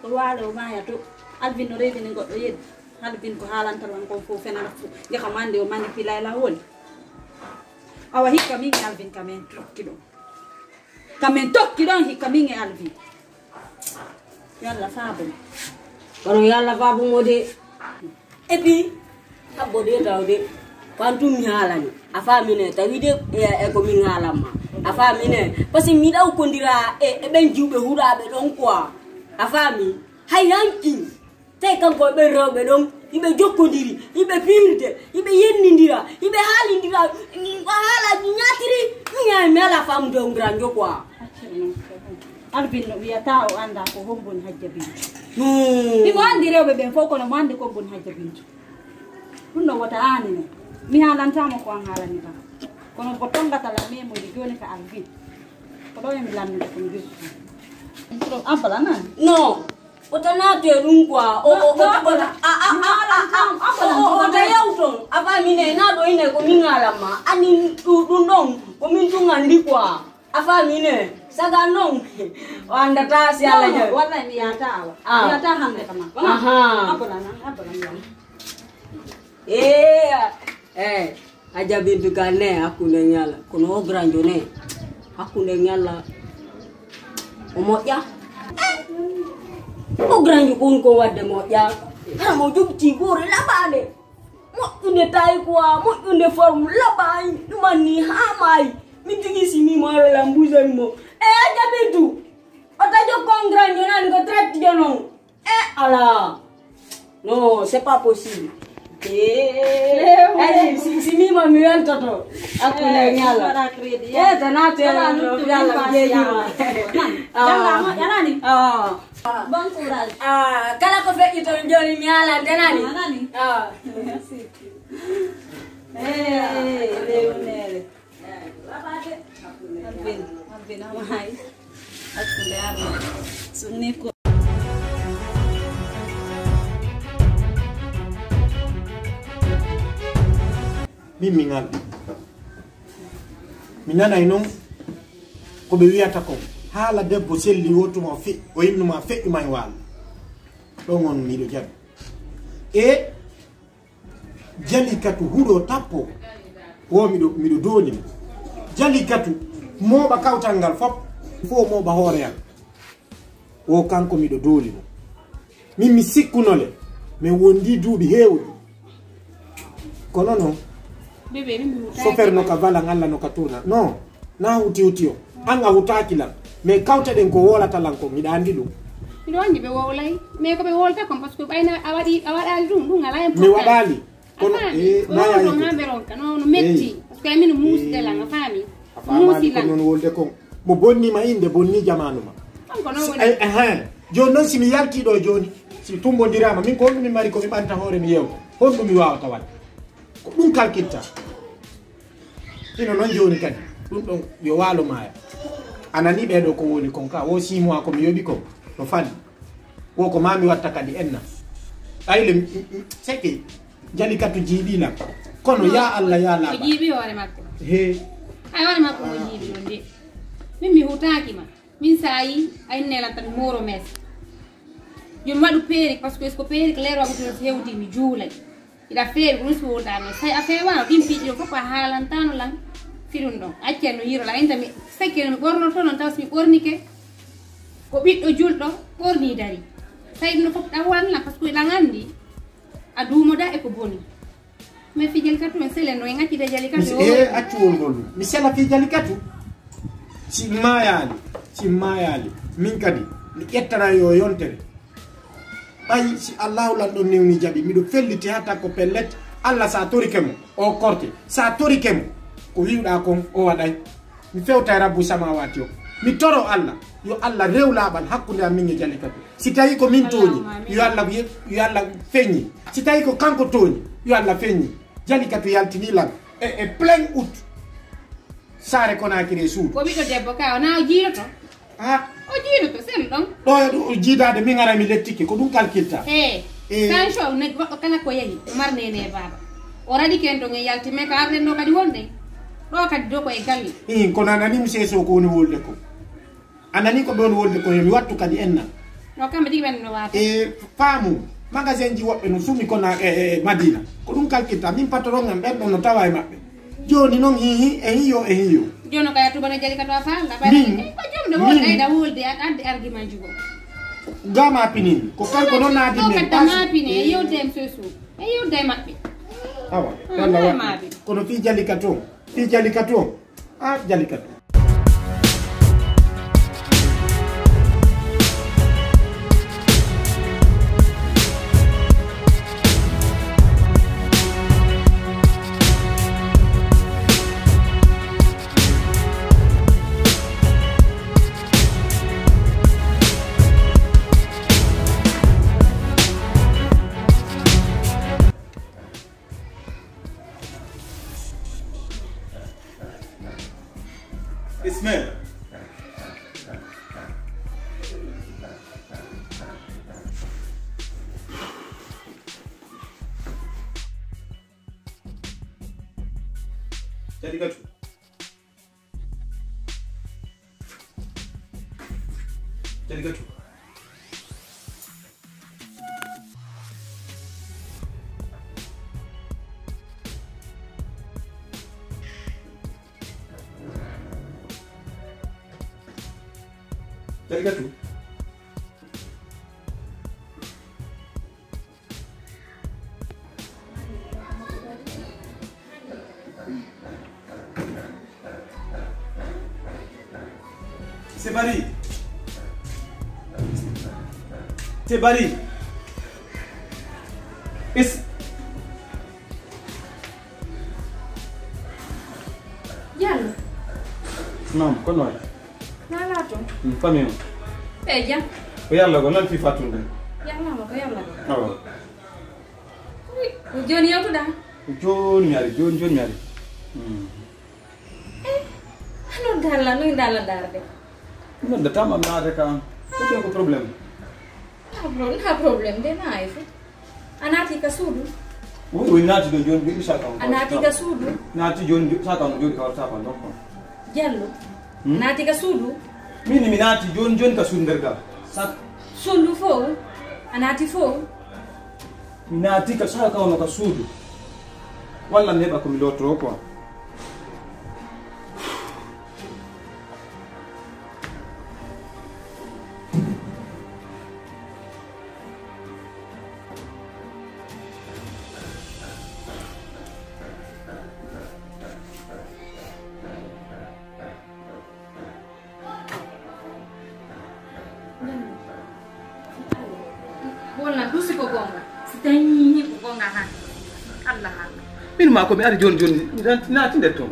ko walo maya to Alvin no reedi ni goddo yeddi Alvin ko haalanta lan ko fo fenana fu de ko mande o manipulay la woni awa hikka min Alvin kamen tokki don hikka min Alvin yalla faabo kono yalla faabo mode et puis abode tawde pantum nyalani afamine tawide e ko min halama afamine parce que mi daw kondira e ben jiwbe hurabe don quoi afami hay ranking tay kanko be robe don ibe jokkondiri ibe pirde ibe yennindira ibe halindira hala nyatiri mi mela fam do ngranjo quoi Alvin no wiata o anda ko hombon hajjabi mi mo andi rewbe ben foko no mo andi ko bon hajjabi no wata anine mi halantama ko an halani ba kono ko tongata la memo di joni ka Alvin ko do mi lammi ko ngi ko abala na no otana te dum kwa o ta yauto aba mine na do ine ko mingala ma ani dundong ko min tunga ndikwa afa mine saga non anda ta si ala je wallahi mi yata hande kama abala aja bintu kane aku nyala kono granjo ne aku nyala omoya o granjo kun ko wadde moya ha mo jubti gore labade mo unde tay quoi mo unde forme labay dumani ha mai mi tigi simi mo la mbuza mo aja bintu otajo kon granjo na ko traite de non ala non c'est pas possible si mi ma mi toto aku nyala tanate yalla yanani bon courage kala ko fe ito joni mi ala tanani leonere labade Alvin amai aku learno suniko mingal minana ino ko be wiata ko hala debbo selli wotuma fi o innuma fe may wal do ngon mi do jab e jalikatu hudo tappo wo mi do doni jalikatu mo ba kawtangal fop fo mo ba hore yal wo kanko mi do doli mi sikkunole me wondi duubi heewdi kono non bebe mi sofer no kavala ngalla no katuna no na utiutio anga hutakila me kawta den ko wola talanko mi dandi dum mi wonni be wolay me ko be wolta kom parce que bayna awada dum ngala mi wadali kono na ya no beron kano no metti parce que min musde la nga fami musi la non wolde ko mo bonni ma inde bonni jamanu ma joni non simi yalti do joni si tumbo dirama min ko mi mari ko mi banta hore mi yew hondu mi wawata wat ko dum kalkitta ino non joni kadi dum don yo walo maya anani be do ko woni konka wo 6 mois ko mi yobi ko no fadi wo ko mami watta kadi enna ayle seki jali katu jibi la kono ya Allah ya Allah jibi wore makko he ay wore makko jibi wonde mi hutaki ma min sayi ay nela tan moro mes yo madu peri parce que ko peri lero abito hewdi mi juulay ida feeri ko so wodano say affaire wana dimpi yo ko pa halantano lan firun don acceno yiro la enta mi sekkeno mi borno to non taws mi bornike ko biddo juldo borni dari say no fop awan la parce que la ngandi adumo da e ko boni me fi jel katu sele no ngati de jali katu accu wol gol mi sela fi jali katu ci mayali min kadi mi ettana yo yontere ay si Allah la do newni jabi mi do felliti hata ko pellet Allah sa torikemo o korte sa torikemo ko wiwda ko o waday mi fewta rabbu samawati o mi toro Allah yo Allah rewlaban hakkunde am min jali katu si tawi ko min toni yo Allah feñi si tawi ko kanko toni yo Allah feñi jali katu yaltini lan e plein août sare Konakiri suud ko bido debbo ka na jiroto o jiroto sel don do jidade mi ngara mi lettiki ko dum kalkilta tan show ne goddo kala ko yahi marne ne baba o radi kendo ngi yalti me ka arre no kadi wonde do kadi do ko e galli ko nanani mi seso ko woni wolde ko anani ko don wolde ko mi wattu kadi enna no kambe digi ben no wata e famu magasin ji woɓɓe no sumi kona Madina ko ɗum kalkitta min patron en ɓen ɗon no tawa e maɓɓe joni noon hiyo jono kaya tubana jali kato afala ba jomde mo dayda wolde ande argument jugo gama pinini ko kanko noon naadi men tama pine yewdem sesu e yewde maɓɓe awa walla wa kono fi jalika to a jalika to Ismail. Jadi katu. Jadi katu. Sebari. Yalla. Naam, kono ay. Nala to. Famio. Jam. O yalla go nan fi fatunde. Yalla ma ko yalla. Awa. Joni yow to da. Joni ñari. No dalla darde. Non da tam am naade kan. Ko problème. Ha problem de naifu. Anati ka sudu. Wo naati do joni bi saka on. Anati ka sudu. Naati joni saka on joni ka warta pa non. Jallo. Nati ka sudu. Min naati joni ka sunder ka. Sak Sulu fo. Anati fo. mi naati ka saka on ka sudu. Walla neba ko mi lotro quoi. Wala dusi ko gonga. Sitani ko gonga ha. Allah ha. Min ma ko mi ari joni naati nder ton.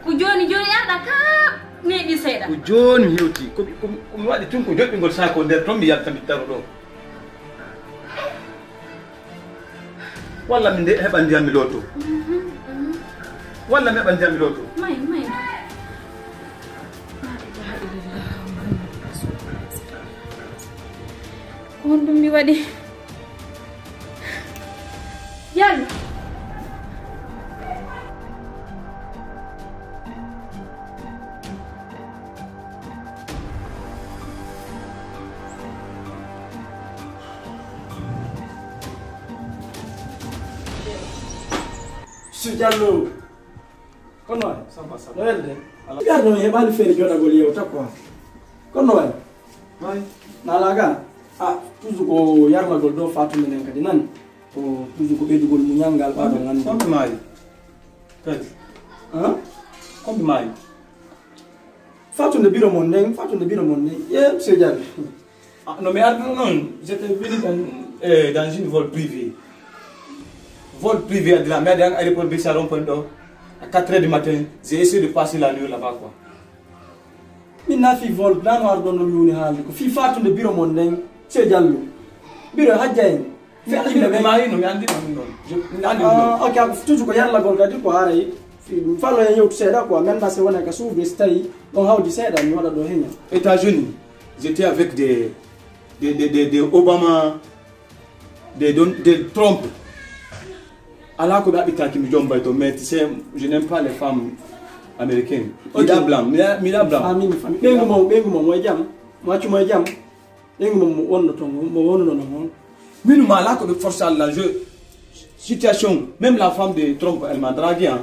Ku joni ada ka ne di seda. Ko joni mi hewti ko mi wadi tun ko jobbingol sako nder ton mi yalta mi taro do. Walla mi heɓa ndiyam mi loto. Walla mi heɓa ndiyam mi loto. May. On dum mi wadi. Yalla. Jallo kono ay Samba. noelde ala gardo me hebali fere jodagol yewta quoi kono ay May nalaga toujours ko yarlagol do fatu menen kadi nan ko toujours ko bedugol mu nyangal baba nan kombi may. Kadi. Kombi may. fatu de bureau mon ndeng ye monsieur Diallo Non mais non, j'étais venu dans une vol privée. Vol privé de la mer d'un aéroport Bissaron Pondo à 4h du matin. J'ai essayé de passer la nuit là-bas quoi. minna fi vol nan war don no yuni haalde ko fi fatu de bureau mon ndeng monsieur Diallo bureau hajjayen Mais mais mari no mi andi non. Je andi non. ok toujours ko yarlagol kadi ko aray fallo e yewtu seeda quoi même pas se wona ka suudu so tawi on hawdi seeda mi waɗa ɗo heña États-Unis, j'étais avec des Obama, des Trump. Alors que d'habiter mi jomba to mais tu sais je n'aime pas les femmes américaines. Ok. Mila blanc. famille ɓengu mo moye jaam mo accu moye jaam Eng mo wonno to mo wonno non. Minuma là que force à la jeu situation, même la femme de Trump elle m'a dragué hein.